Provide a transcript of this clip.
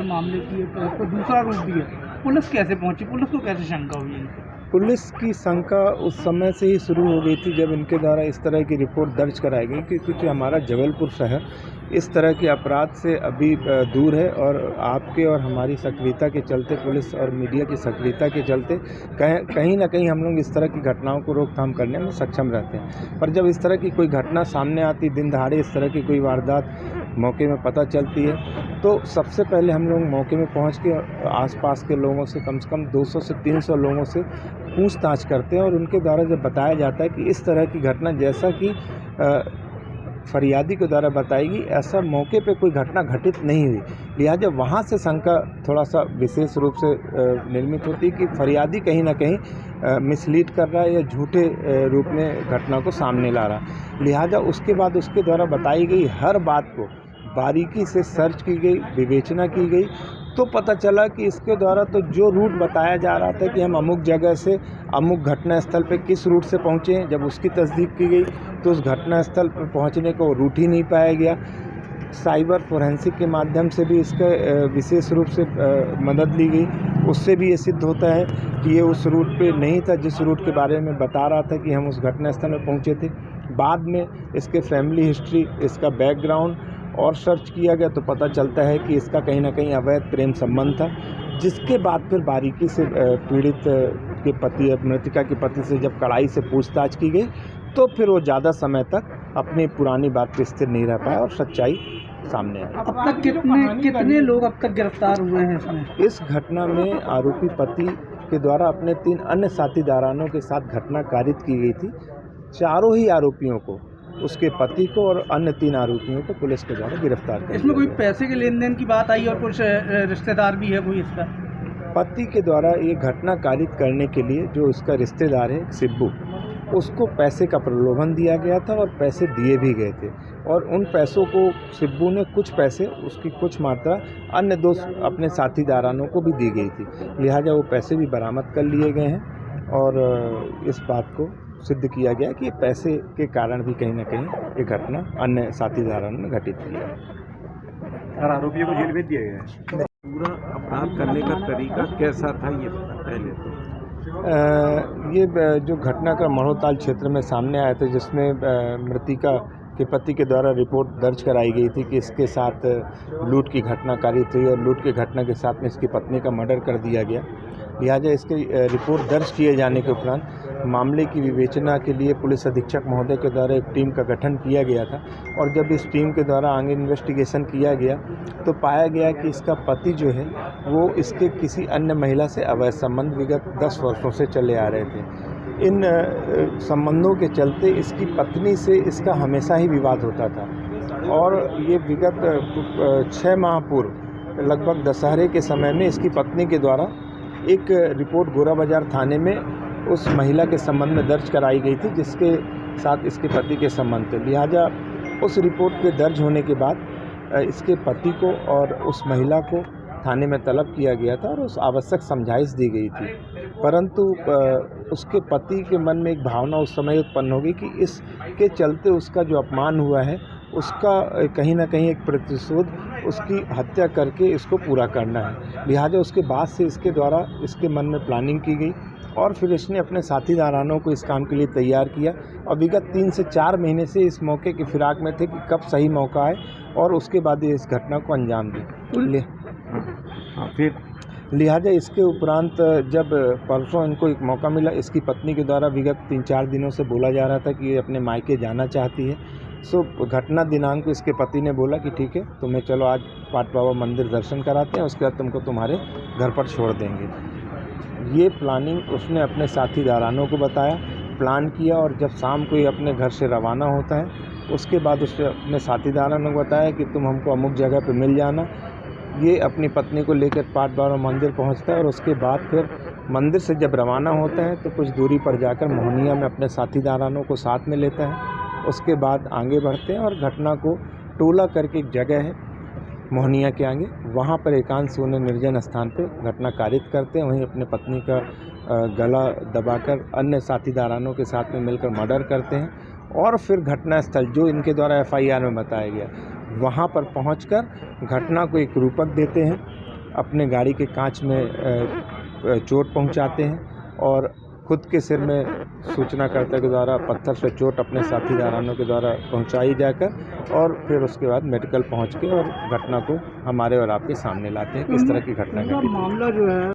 मामले की कोई दूसरा रूप भी है। पुलिस कैसे पहुंची, पुलिस को कैसे शंका हुई इनकी? पुलिस की शंका उस समय से ही शुरू हो गई थी जब इनके द्वारा इस तरह की रिपोर्ट दर्ज कराई गई, क्योंकि हमारा जबलपुर शहर इस तरह के अपराध से अभी दूर है और आपके और हमारी सक्रियता के चलते, पुलिस और मीडिया की सक्रियता के चलते कहीं ना कहीं हम लोग इस तरह की घटनाओं को रोकथाम करने में सक्षम रहते हैं। पर जब इस तरह की कोई घटना सामने आती, दिन दहाड़े इस तरह की कोई वारदात मौके में पता चलती है, तो सबसे पहले हम लोग मौके में पहुंच के आसपास के लोगों से कम 200 से 300 लोगों से पूछताछ करते हैं और उनके द्वारा जब बताया जाता है कि इस तरह की घटना, जैसा कि फरियादी के द्वारा बताएगी, ऐसा मौके पे कोई घटना घटित नहीं हुई, लिहाजा वहाँ से शंका थोड़ा सा विशेष रूप से निर्मित होती है कि फरियादी कहीं ना कहीं मिसलीड कर रहा है या झूठे रूप में घटना को सामने ला रहा। लिहाजा उसके बाद उसके द्वारा बताई गई हर बात को बारीकी से सर्च की गई, विवेचना की गई, तो पता चला कि इसके द्वारा तो जो रूट बताया जा रहा था कि हम अमुक जगह से अमुक घटना स्थल पे किस रूट से पहुँचे हैं, जब उसकी तस्दीक की गई तो उस घटना स्थल पर पहुँचने को रूट ही नहीं पाया गया। साइबर फोरेंसिक के माध्यम से भी इसका विशेष रूप से मदद ली गई, उससे भी ये सिद्ध होता है कि ये उस रूट पे नहीं था जिस रूट के बारे में बता रहा था कि हम उस घटना स्थल में पहुँचे थे। बाद में इसके फैमिली हिस्ट्री, इसका बैकग्राउंड और सर्च किया गया तो पता चलता है कि इसका कहीं ना कहीं अवैध प्रेम संबंध था, जिसके बाद फिर बारीकी से पीड़ित के पति, मृतिका के पति से जब कड़ाई से पूछताछ की गई तो फिर वो ज़्यादा समय तक अपनी पुरानी बात पर स्थिर नहीं रह पाया और सच्चाई सामने आई। अब तक कितने लोग अब तक गिरफ्तार हुए हैं इसमें? इस घटना में आरोपी पति के द्वारा अपने 3 अन्य साथीदारानों के साथ घटना कारित की गई थी। चारों ही आरोपियों को, उसके पति को और अन्य 3 आरोपियों को पुलिस के द्वारा गिरफ्तार किया। इसमें कोई पैसे के लेन देन की बात आई और कुछ रिश्तेदार भी है कोई इसका? पति के द्वारा ये घटना कारित करने के लिए जो उसका रिश्तेदार है सिब्बू, उसको पैसे का प्रलोभन दिया गया था और पैसे दिए भी गए थे और उन पैसों को सिब्बू ने कुछ पैसे, उसकी कुछ मात्रा अन्य 2 अपने साथीदारानों को भी दी गई थी। लिहाजा वो पैसे भी बरामद कर लिए गए हैं और इस बात को सिद्ध किया गया कि पैसे के कारण भी कहीं ना कहीं ये घटना अन्य साथीदारों ने घटित किया और आरोपियों को जेल भेज दिया गया है। पूरा अपराध करने का तरीका कैसा था ये पहले तो? ये जो घटना का मढ़ोताल क्षेत्र में सामने आया था, जिसमें मृतिका के पति के द्वारा रिपोर्ट दर्ज कराई गई थी कि इसके साथ लूट की घटना कारित हुई और लूट की घटना के साथ में इसकी पत्नी का मर्डर कर दिया गया। लिहाजा इसके रिपोर्ट दर्ज किए जाने के उपरांत मामले की विवेचना के लिए पुलिस अधीक्षक महोदय के द्वारा एक टीम का गठन किया गया था और जब इस टीम के द्वारा आगे इन्वेस्टिगेशन किया गया तो पाया गया कि इसका पति जो है वो इसके किसी अन्य महिला से अवैध संबंध विगत 10 वर्षों से चले आ रहे थे। इन संबंधों के चलते इसकी पत्नी से इसका हमेशा ही विवाद होता था और ये विगत 6 माह पूर्व लगभग दशहरे के समय में इसकी पत्नी के द्वारा एक रिपोर्ट गोरा बाजार थाने में उस महिला के संबंध में दर्ज कराई गई थी जिसके साथ इसके पति के संबंध थे। लिहाजा उस रिपोर्ट के दर्ज होने के बाद इसके पति को और उस महिला को थाने में तलब किया गया था और उस आवश्यक समझाइश दी गई थी, परंतु उसके पति के मन में एक भावना उस समय उत्पन्न हो गई कि इसके चलते उसका जो अपमान हुआ है उसका कहीं ना कहीं एक प्रतिशोध, उसकी हत्या करके इसको पूरा करना है। लिहाजा उसके बाद से इसके द्वारा इसके मन में प्लानिंग की गई और फिर इसने अपने साथीदारानों को इस काम के लिए तैयार किया और विगत 3 से 4 महीने से इस मौके की फिराक में थे कि कब सही मौका आए और उसके बाद ये इस घटना को अंजाम दी। फिर लिहाजा इसके उपरांत जब परसों इनको एक मौका मिला, इसकी पत्नी के द्वारा विगत 3-4 दिनों से बोला जा रहा था कि ये अपने मायके जाना चाहती है। सो घटना दिनांक को इसके पति ने बोला कि ठीक है, तुम्हें चलो आज पाट बाबा मंदिर दर्शन कराते हैं, उसके बाद तुमको तुम्हारे घर पर छोड़ देंगे। ये प्लानिंग उसने अपने साथीदारानों को बताया, प्लान किया और जब शाम को ये अपने घर से रवाना होता है उसके बाद उसने अपने साथीदारों ने बताया कि तुम हमको अमुक जगह पे मिल जाना। ये अपनी पत्नी को लेकर पाट बाबा मंदिर पहुंचता है और उसके बाद फिर मंदिर से जब रवाना होता है तो कुछ दूरी पर जाकर मोहनिया में अपने साथीदारानों को साथ में लेता है। उसके बाद आगे बढ़ते हैं और घटना को टोला करके एक जगह है मोहनिया के आगे, वहाँ पर एकांत सोने निर्जन स्थान पर घटना कारित करते हैं। वहीं अपने पत्नी का गला दबाकर अन्य साथीदारानों के साथ में मिलकर मर्डर करते हैं और फिर घटना स्थल जो इनके द्वारा FIR में बताया गया वहाँ पर पहुंचकर घटना को एक रूपक देते हैं। अपने गाड़ी के कांच में चोट पहुंचाते हैं और खुद के सिर में सूचनाकर्ता के द्वारा पत्थर से चोट अपने साथी जवानों के द्वारा पहुंचाई जाकर और फिर उसके बाद मेडिकल पहुंच के और घटना को हमारे और आपके सामने लाते हैं किस तरह की घटना घटी। मामला जो है